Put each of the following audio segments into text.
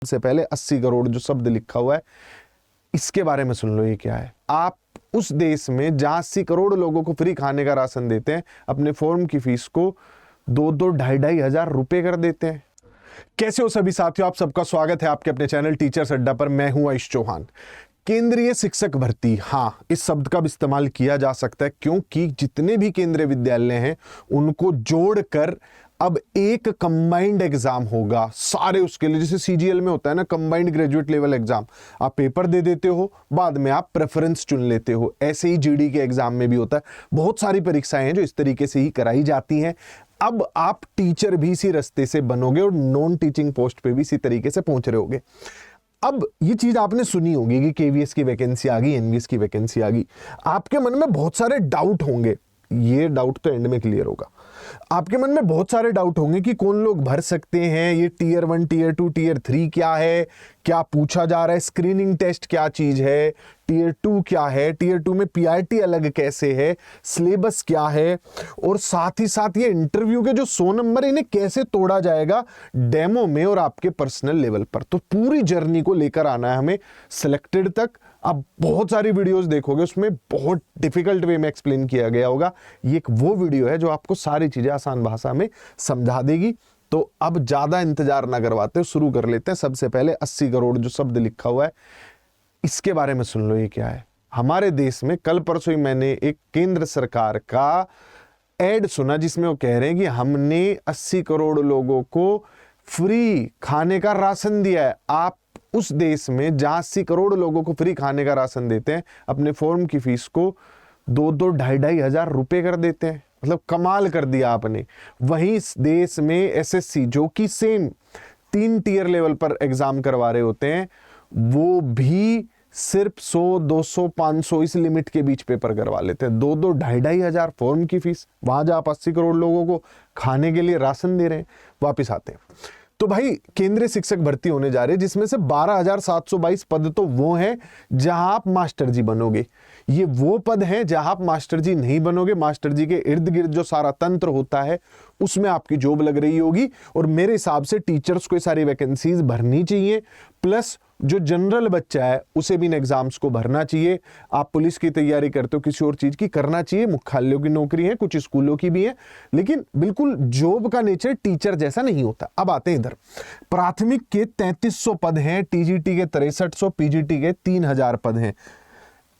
से पहले 80 करोड़ जो शब्द लिखा हुआ है, इसके बारे में सुन लो। ये क्या है? आप उस देश में जहां 80 करोड़ लोगों को फ्री खाने का राशन देते हैं, अपने फॉर्म की फीस को 2-2 ढाई हजार रुपए कर देते हैं। कैसे हो सभी साथियों, आप सबका स्वागत है आपके अपने चैनल टीचर्स अड्डा पर। मैं हूं आयुष चौहान। केंद्रीय शिक्षक भर्ती, हाँ, इस शब्द का भी इस्तेमाल किया जा सकता है क्योंकि जितने भी केंद्रीय विद्यालय हैं उनको जोड़कर अब एक कंबाइंड एग्जाम होगा सारे उसके लिए। जैसे सीजीएल में होता है ना, कंबाइंड ग्रेजुएट लेवल एग्जाम, आप पेपर दे देते हो, बाद में आप प्रेफरेंस चुन लेते हो। ऐसे ही जीडी के एग्जाम में भी होता है। बहुत सारी परीक्षाएं हैं जो इस तरीके से ही कराई जाती हैं। अब आप टीचर भी इसी रास्ते से बनोगे और नॉन टीचिंग पोस्ट पे भी इसी तरीके से पहुंच रहे होगे। अब ये चीज आपने सुनी होगी कि केवीएस की वैकेंसी आ गई, एनवीएस की वैकेंसी आ गई। आपके मन में बहुत सारे डाउट होंगे, ये डाउट तो एंड में क्लियर होगा। आपके मन में बहुत सारे डाउट होंगे कि कौन लोग भर सकते हैं, ये टीयर 1, टीयर 2, टीयर 3 क्या है, क्या पूछा जा रहा है, स्क्रीनिंग टेस्ट क्या चीज है, टीयर 2 क्या है, टीयर 2 में पीआरटी अलग कैसे है, सिलेबस क्या है, और साथ ही साथ ये इंटरव्यू के जो 100 नंबर इन्हें कैसे तोड़ा जाएगा डेमो में और आपके पर्सनल लेवल पर। तो पूरी जर्नी को लेकर आना है हमें सिलेक्टेड तक। आप बहुत सारी वीडियोस देखोगे, उसमें बहुत डिफिकल्ट वे में एक्सप्लेन किया गया होगा। ये एक वो वीडियो है जो आपको सारी चीजें आसान भाषा में समझा देगी। तो अब ज्यादा इंतजार ना करवाते, शुरू कर लेते हैं। सबसे पहले 80 करोड़ जो शब्द लिखा हुआ है, इसके बारे में सुन लो। ये क्या है? हमारे देश में कल परसों ही मैंने एक केंद्र सरकार का एड सुना जिसमें वो कह रहे हैं कि हमने 80 करोड़ लोगों को फ्री खाने का राशन दिया है। आप उस देश में जहां 80 करोड़ लोगों को फ्री खाने का राशन देते हैं, अपने फॉर्म की फीस को 2-2 ढाई हजार रुपए कर देते हैं। मतलब कमाल कर दिया आपने। वहीं इस देश में एसएससी जो कि सेम 3 टीयर लेवल पर एग्जाम करवा रहे होते हैं, वो भी सिर्फ 100, 200, 500 इस लिमिट के बीच पेपर करवा लेते हैं। 2-2 ढाई हजार फॉर्म की फीस, वहां जहां आप 80 करोड़ लोगों को खाने के लिए राशन दे रहे हैं। वापिस आते हैं तो भाई केंद्रीय शिक्षक भर्ती होने जा रही है, जिसमें से 12,722 पद तो वो हैं जहां आप मास्टर जी बनोगे। ये वो पद हैं जहां आप मास्टर जी नहीं बनोगे। मास्टर जी के इर्द गिर्द जो सारा तंत्र होता है उसमें आपकी जॉब लग रही होगी। और मेरे हिसाब से टीचर्स को ये सारी वैकेंसीज भरनी चाहिए, प्लस जो जनरल बच्चा है उसे भी इन एग्जाम्स को भरना चाहिए। आप पुलिस की तैयारी करते हो, किसी और चीज की करना चाहिए। मुख्यालयों की नौकरी है, कुछ स्कूलों की भी है, लेकिन बिल्कुल जॉब का नेचर टीचर जैसा नहीं होता। अब आते हैं इधर। प्राथमिक के 3300 पद हैं, टीजीटी के 6300, पीजीटी के 3000 पद हैं।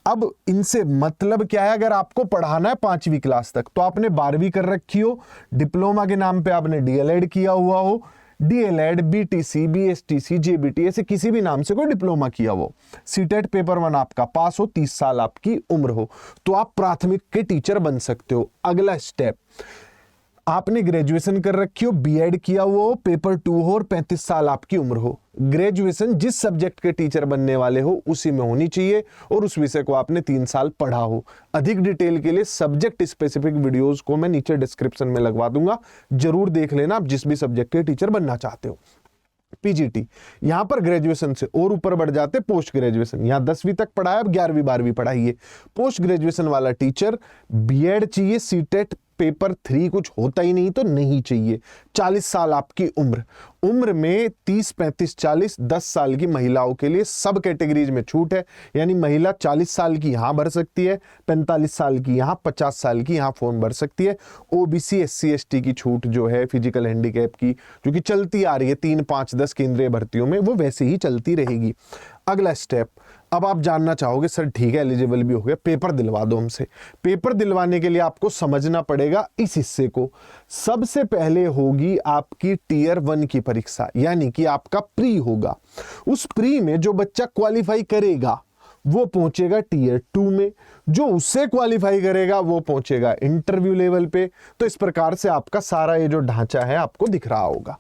अब इनसे मतलब क्या है? अगर आपको पढ़ाना है 5वीं क्लास तक तो आपने 12वीं कर रखी हो, डिप्लोमा के नाम पे आपने डीएलएड किया हुआ हो, डीएलएड, बीटीसी, बीएसटीसी, जेबीटी, ऐसे किसी भी नाम से कोई डिप्लोमा किया हो, सीटेट पेपर 1 आपका पास हो, 30 साल आपकी उम्र हो, तो आप प्राथमिक के टीचर बन सकते हो। अगला स्टेप, आपने ग्रेजुएशन कर रखी हो, बीएड किया हुआ हो, पेपर 2 हो और 35 साल आपकी उम्र हो। ग्रेजुएशन जिस सब्जेक्ट के टीचर बनने वाले हो उसी में होनी चाहिए और उस विषय को आपने 3 साल पढ़ा हो। अधिक डिटेल के लिए सब्जेक्ट स्पेसिफिक वीडियोस को मैं नीचे डिस्क्रिप्शन में लगवा दूंगा, जरूर देख लेना आप जिस भी सब्जेक्ट के टीचर बनना चाहते हो। पीजीटी, यहां पर ग्रेजुएशन से और ऊपर बढ़ जाते पोस्ट ग्रेजुएशन। यहां 10वीं तक पढ़ाया, अब 11वीं 12वीं पढ़ाइए। पोस्ट ग्रेजुएशन वाला टीचर बीएड चाहिए, सीटेट पेपर 3 कुछ होता ही नहीं तो नहीं चाहिए। 40 साल आपकी उम्र में 30, 35, 40, 10 साल की महिलाओं के लिए सब कैटेगरीज में छूट है। यानी महिला 40 साल की यहां भर सकती है, 45 साल की यहां, 50 साल की यहां फॉर्म भर सकती है। ओबीसी, एससी, एसटी की छूट जो है फिजिकल हैंडीकैप की, जो कि चलती आ रही है 3, 5, 10 केंद्रीय भर्तियों में, वो वैसे ही चलती रहेगी। अगला स्टेप, अब आप जानना चाहोगे सर ठीक है एलिजिबल भी हो गया, पेपर दिलवा दो हमसे। पेपर दिलवाने के लिए आपको समझना पड़ेगा इस हिस्से को। सबसे पहले होगी आपकी टीयर 1 की परीक्षा, यानी कि आपका प्री होगा। उस प्री में जो बच्चा क्वालिफाई करेगा वो पहुंचेगा टीयर 2 में, जो उससे क्वालिफाई करेगा वो पहुंचेगा इंटरव्यू लेवल पे। तो इस प्रकार से आपका सारा ये जो ढांचा है आपको दिख रहा होगा।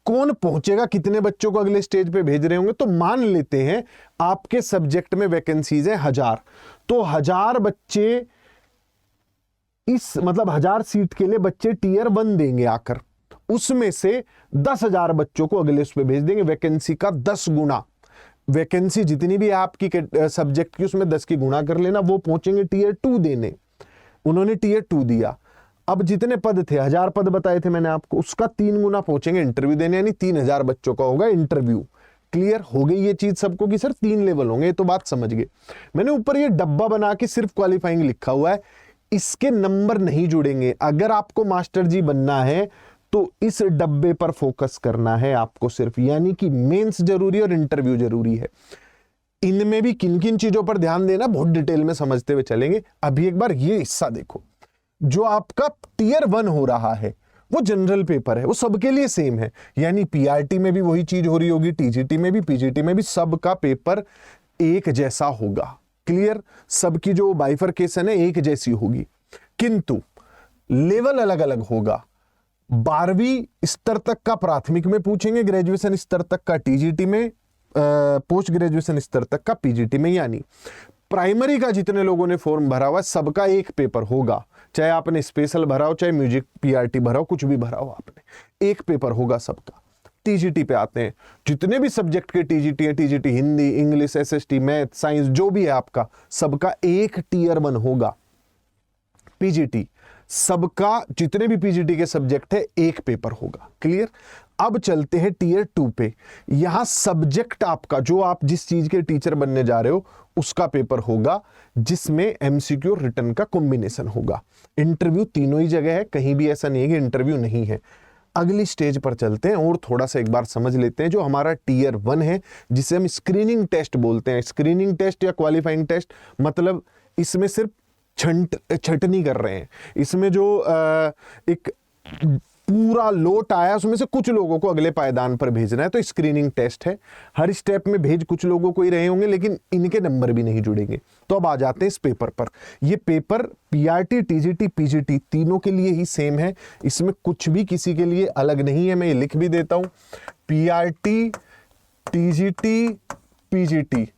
कौन पहुंचेगा, कितने बच्चों को अगले स्टेज पे भेज रहे होंगे, तो मान लेते हैं आपके सब्जेक्ट में वैकेंसीज है 1000, तो 1000 बच्चे मतलब 1000 सीट के लिए बच्चे टीयर 1 देंगे आकर, उसमें से 10,000 बच्चों को अगले उस पे भेज देंगे। वैकेंसी का 10 गुना, वैकेंसी जितनी भी आपकी सब्जेक्ट की उसमें 10 की गुणा कर लेना, वो पहुंचेंगे टीयर 2 देने। उन्होंने टीयर 2 दिया, अब जितने पद थे 1000 पद बताए थे मैंने आपको, उसका 3 गुना पहुंचेंगे इंटरव्यू देने, यानी 3000 बच्चों का होगा इंटरव्यू। क्लियर हो गई ये चीज सबको कि सर 3 लेवल होंगे, ये तो बात समझ गए। मैंने ऊपर ये डब्बा बना के सिर्फ क्वालिफाइंग लिखा हुआ है, इसके नंबर नहीं जुड़ेंगे। अगर आपको मास्टर जी बनना है तो इस डब्बे पर फोकस करना है आपको सिर्फ, यानी कि मेंस जरूरी और इंटरव्यू जरूरी है। इनमें भी किन किन चीजों पर ध्यान देना बहुत डिटेल में समझते हुए चलेंगे। अभी एक बार ये हिस्सा देखो, जो आपका टियर 1 हो रहा है वो जनरल पेपर है, वो सबके लिए सेम है, यानी पीआरटी में भी वही चीज हो रही होगी, टीजीटी में भी, पीजीटी में भी, सबका पेपर एक जैसा होगा। क्लियर, सबकी जो बाइफरकेशन है एक जैसी होगी, किंतु लेवल अलग अलग होगा। 12वीं स्तर तक का प्राथमिक में पूछेंगे, ग्रेजुएशन स्तर तक का टीजीटी में, पोस्ट ग्रेजुएशन स्तर तक का पीजीटी में। यानी प्राइमरी का जितने लोगों ने फॉर्म भरा हुआ सबका एक पेपर होगा, चाहे आपने स्पेशल भरा हो, चाहे म्यूजिक पीआरटी भरा हो, कुछ भी भरा हो आपने, एक पेपर होगा सबका। टीजीटी पे आते हैं, जितने भी सब्जेक्ट के टीजीटी है, TGT Hindi, English, SST, math, science, जो भी है आपका, सबका एक टियर 1 होगा। पीजीटी सबका, जितने भी पीजीटी के सब्जेक्ट है एक पेपर होगा। क्लियर। अब चलते हैं टियर 2 पे। यहां सब्जेक्ट आपका, जो आप जिस चीज के टीचर बनने जा रहे हो उसका पेपर होगा, जिसमें एमसीक्यू और रिटन का कॉम्बिनेशन होगा। इंटरव्यू तीनों ही जगह है, कहीं भी ऐसा नहीं है कि इंटरव्यू नहीं है। अगली स्टेज पर चलते हैं और थोड़ा सा एक बार समझ लेते हैं जो हमारा टियर 1 है, जिसे हम स्क्रीनिंग टेस्ट बोलते हैं। स्क्रीनिंग टेस्ट या क्वालिफाइंग टेस्ट, मतलब इसमें सिर्फ छटनी कर रहे हैं। इसमें जो एक पूरा लोट आया उसमें से कुछ लोगों को अगले पायदान पर भेजना है, तो स्क्रीनिंग टेस्ट है। हर स्टेप में भेज कुछ लोगों को ही रहे होंगे, लेकिन इनके नंबर भी नहीं जुड़ेंगे। तो अब आ जाते हैं इस पेपर पर। ये पेपर पीआरटी, टीजीटी, पीजीटी तीनों के लिए ही सेम है, इसमें कुछ भी किसी के लिए अलग नहीं है। मैं ये लिख भी देता हूं, पीआरटी, टीजीटी, पीजीटी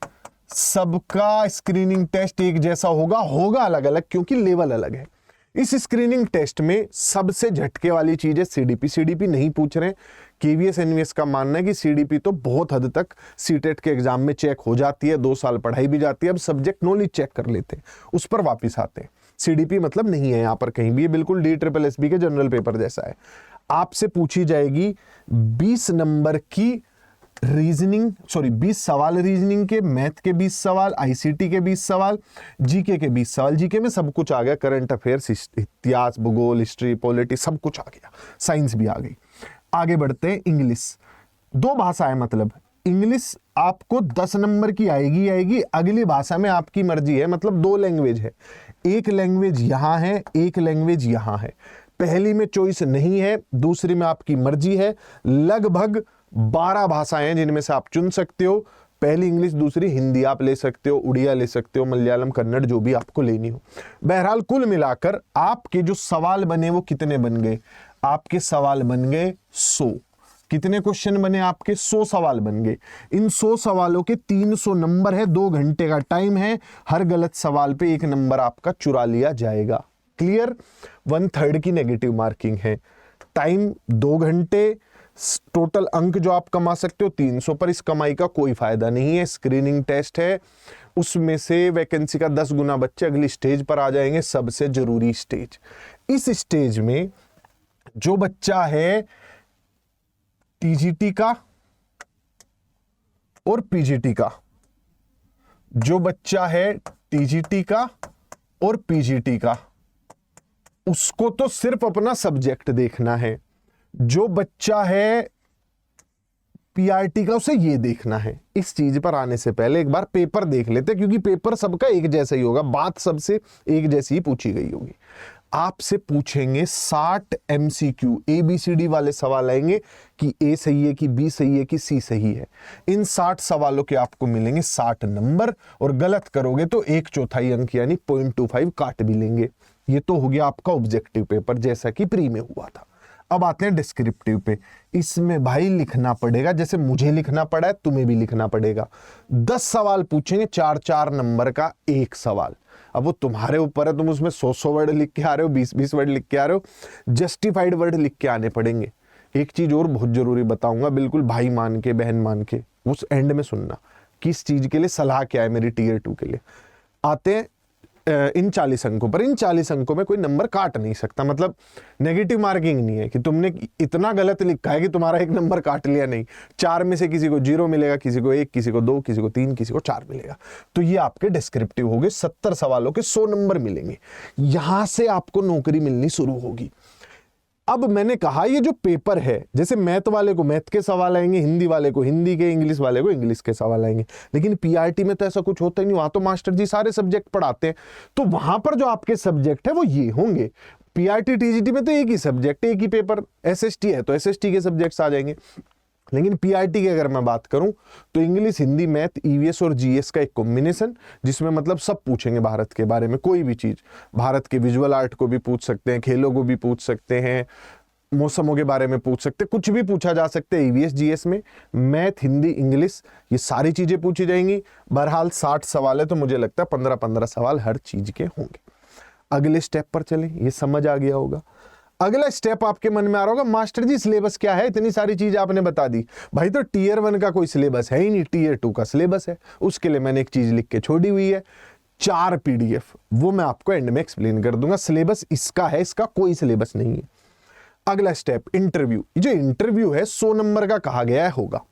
सबका स्क्रीनिंग टेस्ट एक जैसा होगा, होगा अलग अलग क्योंकि लेवल अलग है। इस स्क्रीनिंग टेस्ट में सबसे झटके वाली चीज है सीडीपी। सीडीपी नहीं पूछ रहे, केवीएस एनवीएस का मानना है कि सीडीपी तो बहुत हद तक सीटेट के एग्जाम में चेक हो जाती है, 2 साल पढ़ाई भी जाती है। अब सब्जेक्ट नॉलेज चेक कर लेते हैं, उस पर वापिस आते हैं। सीडीपी मतलब नहीं है यहाँ पर कहीं भी, ये बिल्कुल DSSB के जनरल पेपर जैसा है। आपसे पूछी जाएगी 20 नंबर की रीजनिंग, 20 सवाल रीजनिंग के, मैथ के 20 सवाल, आईसीटी के 20 सवाल, जीके के 20 सवाल। जीके में सब कुछ आ गया, करंट अफेयर्स, इतिहास, भूगोल, हिस्ट्री, पॉलिटिक्स, सब कुछ आ गया, साइंस भी आ गई। आगे बढ़ते हैं। इंग्लिश 2 भाषा है, मतलब इंग्लिश आपको 10 नंबर की आएगी। अगली भाषा में आपकी मर्जी है, मतलब 2 लैंग्वेज है। एक लैंग्वेज यहां है, एक लैंग्वेज यहां है। पहली में चॉइस नहीं है, दूसरी में आपकी मर्जी है। लगभग 12 भाषाएं जिनमें से आप चुन सकते हो। पहली इंग्लिश, दूसरी हिंदी आप ले सकते हो, उड़िया ले सकते हो, मलयालम, कन्नड़, जो भी आपको लेनी हो। बहरहाल कुल मिलाकर आपके जो सवाल बने वो कितने बन गए? आपके सवाल बन गए 100। कितने क्वेश्चन बने आपके? 100 सवाल बन गए। इन 100 सवालों के 300 नंबर है, 2 घंटे का टाइम है। हर गलत सवाल पे 1 नंबर आपका चुरा लिया जाएगा। क्लियर। 1/3 की नेगेटिव मार्किंग है। टाइम 2 घंटे, टोटल अंक जो आप कमा सकते हो 300, पर इस कमाई का कोई फायदा नहीं है। स्क्रीनिंग टेस्ट है, उसमें से वैकेंसी का 10 गुना बच्चे अगली स्टेज पर आ जाएंगे, सबसे जरूरी स्टेज। इस स्टेज में जो बच्चा है टीजीटी का और पीजीटी का, जो बच्चा है टीजीटी का और पीजीटी का, उसको तो सिर्फ अपना सब्जेक्ट देखना है। जो बच्चा है पीआरटी का, उसे ये देखना है। इस चीज पर आने से पहले एक बार पेपर देख लेते हैं, क्योंकि पेपर सबका एक जैसा ही होगा, बात सबसे एक जैसी ही पूछी गई होगी। आपसे पूछेंगे 60 एमसीक्यू, ABCD वाले सवाल आएंगे कि ए सही है, कि बी सही है, कि सी सही है। इन 60 सवालों के आपको मिलेंगे 60 नंबर, और गलत करोगे तो 1/4 अंक यानी 0.25 काट भी लेंगे। ये तो हो गया आपका ऑब्जेक्टिव पेपर, जैसा कि प्री में हुआ था। अब आते हैं डिस्क्रिप्टिव पे। इसमें भाई लिखना पड़ेगा, जैसे मुझे लिखना पड़ा है तुम्हें भी लिखना पड़ेगा। 10 सवाल पूछेंगे, 4-4 नंबर का 1 सवाल। अब वो तुम्हारे ऊपर है, तुम उसमें 100 वर्ड लिख के आ रहे हो, 20-20 वर्ड लिख के आ रहे हो, जस्टिफाइड वर्ड लिख के आने पड़ेंगे। एक चीज और बहुत जरूरी बताऊंगा, बिल्कुल भाई मान के, बहन मान के, उस एंड में सुनना किस चीज के लिए, सलाह क्या है मेरी टियर 2 के लिए। आते हैं इन 40 अंकों पर, इन 40 अंकों में कोई नंबर काट नहीं सकता, मतलब नेगेटिव मार्किंग नहीं है कि तुमने इतना गलत लिखा है कि तुम्हारा एक नंबर काट लिया, नहीं। 4 में से किसी को 0 मिलेगा, किसी को 1, किसी को 2, किसी को 3, किसी को 4 मिलेगा। तो ये आपके डिस्क्रिप्टिव हो गए। 70 सवालों के 100 नंबर मिलेंगे। यहां से आपको नौकरी मिलनी शुरू होगी। अब मैंने कहा ये जो पेपर है, जैसे मैथ वाले को मैथ के सवाल आएंगे, हिंदी वाले को हिंदी के, इंग्लिश वाले को इंग्लिश के सवाल आएंगे, लेकिन पीआरटी में तो ऐसा कुछ होता ही नहीं। वहां तो मास्टर जी सारे सब्जेक्ट पढ़ाते हैं, तो वहां पर जो आपके सब्जेक्ट है वो ये होंगे। पीआरटी टीजीटी में तो एक ही सब्जेक्ट, एक ही पेपर। एसएसटी है तो एसएसटी के सब्जेक्ट्स आ जाएंगे, लेकिन पीआरटी की अगर मैं बात करूं तो इंग्लिश, हिंदी, मैथ, ईवीएस और जीएस का एक कॉम्बिनेशन, जिसमें मतलब सब पूछेंगे भारत के बारे में, कोई भी चीज। भारत के विजुअल आर्ट को भी पूछ सकते हैं, खेलों को भी पूछ सकते हैं, मौसमों के बारे में पूछ सकते हैं, कुछ भी पूछा जा सकता है ईवीएस जीएस में। मैथ, हिंदी, इंग्लिश, ये सारी चीजें पूछी जाएंगी। बहरहाल 60 सवाल है, तो मुझे लगता है 15-15 सवाल हर चीज के होंगे। अगले स्टेप पर चलें, ये समझ आ गया होगा। अगला स्टेप आपके मन में आ रहा होगा, मास्टर जी सिलेबस क्या है? इतनी सारी चीज आपने बता दी भाई, तो टीयर 1 का कोई सिलेबस है ही नहीं, टीयर 2 का सिलेबस है। उसके लिए मैंने एक चीज लिख के छोड़ी हुई है, 4 पीडीएफ, वो मैं आपको एंड में एक्सप्लेन कर दूंगा। सिलेबस इसका है, इसका कोई सिलेबस नहीं है। अगला स्टेप इंटरव्यू। जो इंटरव्यू है 100 नंबर का कहा गया होगा।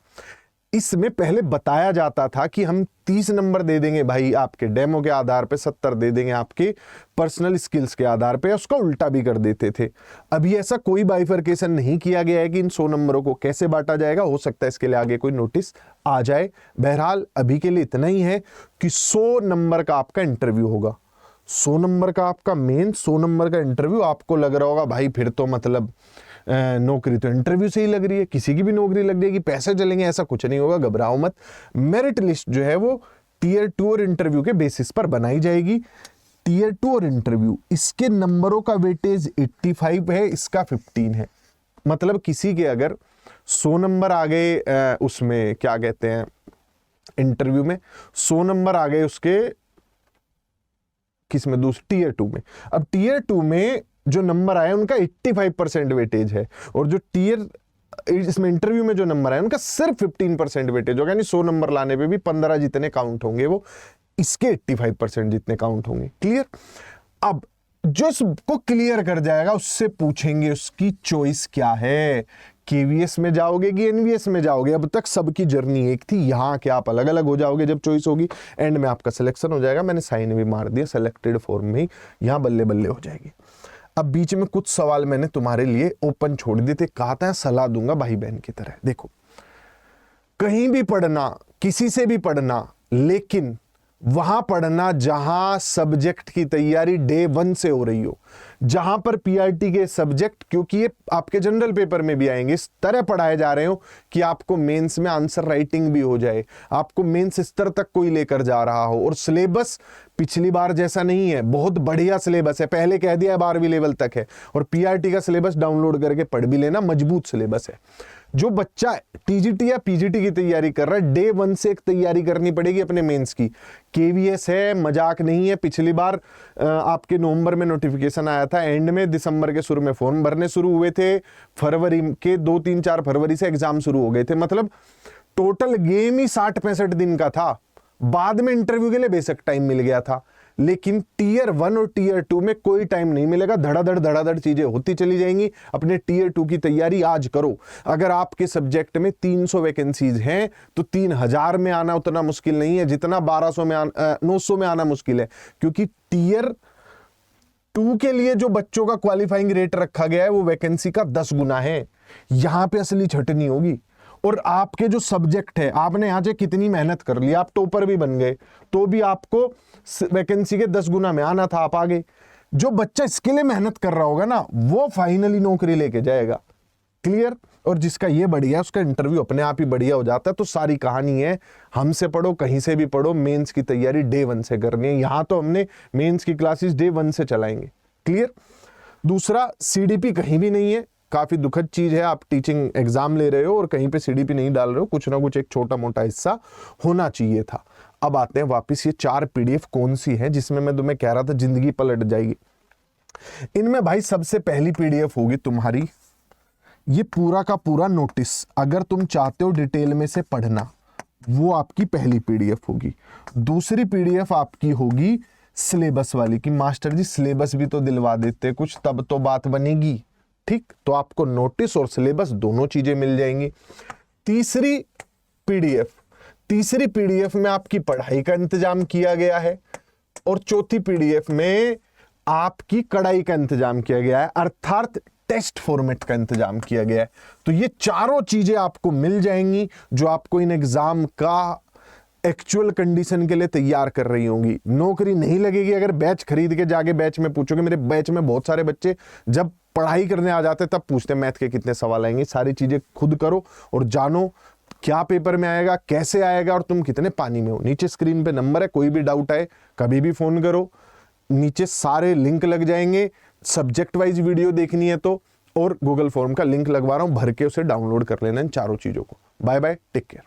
इसमें पहले बताया जाता था कि हम 30 नंबर दे देंगे भाई आपके डेमो के आधार पे, 70 दे देंगे आपके पर्सनल स्किल्स के आधार पे, उसका उल्टा भी कर देते थे। अभी ऐसा कोई बाइफरकेशन नहीं किया गया है कि इन 100 नंबरों को कैसे बांटा जाएगा। हो सकता है इसके लिए आगे कोई नोटिस आ जाए। बहरहाल अभी के लिए इतना ही है कि 100 नंबर का आपका इंटरव्यू होगा। 100 नंबर का आपका मेन, 100 नंबर का इंटरव्यू। आपको लग रहा होगा भाई फिर तो मतलब नौकरी तो इंटरव्यू से ही लग रही है, किसी की भी नौकरी लग जाएगी, पैसे चलेंगे। ऐसा कुछ नहीं होगा, घबराओ मत। मेरिट लिस्ट जो है वो टीयर 2 और इंटरव्यू के बेसिस पर बनाई जाएगी। टीयर 2 और इंटरव्यू, इसके नंबरों का वेटेज 85 है, इसका 15 है। मतलब किसी के अगर 100 नंबर आ गए उसमें क्या कहते हैं इंटरव्यू में, 100 नंबर आ गए उसके किसमें, दूसरे टीयर 2 में। अब टीयर 2 में जो नंबर आए उनका 85% वेटेज है, और जो टीयर इसमें इंटरव्यू में जो नंबर आए उनका सिर्फ 15% वेटेज होगा। यानी 100 नंबर लाने पे भी 15 जितने काउंट होंगे वो इसके 85% जितने काउंट होंगे। क्लियर? अब जो इसको क्लियर कर जाएगा उससे पूछेंगे उसकी चॉइस क्या है, केवीएस में जाओगे कि एनवीएस में जाओगे। अब तक सबकी जर्नी एक थी, यहाँ क्या आप अलग अलग हो जाओगे जब चॉइस होगी। एंड में आपका सिलेक्शन हो जाएगा। मैंने साइन भी मार दिया, सेलेक्टेड फॉर्म में ही यहाँ बल्ले बल्ले हो जाएगी। अब बीच में कुछ सवाल मैंने तुम्हारे लिए ओपन छोड़ दिए थे, कहा था सलाह दूंगा भाई बहन की तरह। देखो, कहीं भी पढ़ना, किसी से भी पढ़ना, लेकिन वहां पढ़ना जहां सब्जेक्ट की तैयारी डे 1 से हो रही हो, जहां पर पीआरटी के सब्जेक्ट, क्योंकि ये आपके जनरल पेपर में भी आएंगे, इस तरह पढ़ाए जा रहे हो कि आपको मेंस में आंसर राइटिंग भी हो जाए, आपको मेंस स्तर तक कोई लेकर जा रहा हो। और सिलेबस पिछली बार जैसा नहीं है, बहुत बढ़िया सिलेबस है। पहले कह दिया 12वीं लेवल तक है, और पीआरटी का सिलेबस डाउनलोड करके पढ़ भी लेना, मजबूत सिलेबस है। जो बच्चा टीजीटी या पीजीटी की तैयारी कर रहा है, डे 1 से एक तैयारी करनी पड़ेगी अपने मेंस की। केवीएस है, मजाक नहीं है। पिछली बार आपके नवंबर में नोटिफिकेशन आया था, एंड में दिसंबर के शुरू में फॉर्म भरने शुरू हुए थे, फरवरी के 2, 3, 4 फरवरी से एग्जाम शुरू हो गए थे। मतलब टोटल गेम ही 60-65 दिन का था। बाद में इंटरव्यू के लिए बेशक टाइम मिल गया था, लेकिन टीयर 1 और टीयर 2 में कोई टाइम नहीं मिलेगा। धड़ाधड़ चीजें होती चली जाएंगी। अपने टीयर 2 की तैयारी आज करो। अगर आपके सब्जेक्ट में 300 वैकेंसीज हैं तो 3000 में आना उतना मुश्किल नहीं है जितना 900 में आना मुश्किल है। क्योंकि टीयर 2 के लिए जो बच्चों का क्वालिफाइंग रेट रखा गया है वो वैकेंसी का 10 गुना है। यहां पे असली छटनी होगी। और आपके जो सब्जेक्ट है, आपने यहां से कितनी मेहनत कर ली, आप टॉपर भी बन गए, तो भी आपको वैकेंसी के 10 गुना में आना था, आप आगे। जो बच्चा इसके लिए मेहनत कर रहा होगा ना, वो फाइनली नौकरी लेके जाएगा। क्लियर? और जिसका ये बढ़िया, उसका इंटरव्यू अपने आप ही बढ़िया हो जाता है। तो सारी कहानी है, हमसे पढ़ो, कहीं से भी पढ़ो, मेंस की तैयारी डे 1 से करनी है। यहां तो हमने मेंस की क्लासेस डे 1 से चलाएंगे। क्लियर? दूसरा, सीडीपी कहीं भी नहीं है। काफी दुखद चीज है, आप टीचिंग एग्जाम ले रहे हो और कहीं पे सीडीपी नहीं डाल रहे हो। कुछ ना कुछ एक छोटा मोटा हिस्सा होना चाहिए था। अब आते हैं वापस, ये 4 पीडीएफ कौन सी है जिसमें मैं तुम्हें कह रहा था जिंदगी पलट जाएगी। इनमें भाई सबसे पहली पीडीएफ होगी तुम्हारी ये पूरा का पूरा नोटिस। अगर तुम चाहते हो डिटेल में से पढ़ना, वो आपकी पहली पीडीएफ होगी। दूसरी पीडीएफ आपकी होगी सिलेबस वाली कि मास्टर जी सिलेबस भी तो दिलवा देते कुछ, तब तो बात बनेगी। ठीक, तो आपको नोटिस और सिलेबस दोनों चीजें मिल जाएंगी। तीसरी पीडीएफ में आपकी पढ़ाई का इंतजाम किया गया है और चौथी पीडीएफ में आपकी कड़ाई का इंतजाम किया गया है, अर्थात टेस्ट फॉर्मेट का इंतजाम किया गया है। तो ये चारों चीजें आपको मिल जाएंगी जो आपको इन एग्जाम का एक्चुअल कंडीशन के लिए तैयार कर रही होंगी। नौकरी नहीं लगेगी अगर बैच खरीद के जाके बैच में पूछोगे। मेरे बैच में बहुत सारे बच्चे जब पढ़ाई करने आ जाते तब पूछते मैथ के कितने सवाल आएंगे। सारी चीजें खुद करो और जानो क्या पेपर में आएगा, कैसे आएगा और तुम कितने पानी में हो। नीचे स्क्रीन पे नंबर है, कोई भी डाउट आए कभी भी फोन करो। नीचे सारे लिंक लग जाएंगे, सब्जेक्ट वाइज वीडियो देखनी है तो, और गूगल फॉर्म का लिंक लगवा रहा हूं, भर के उसे डाउनलोड कर लेना इन चारों चीजों को। Bye bye, take care.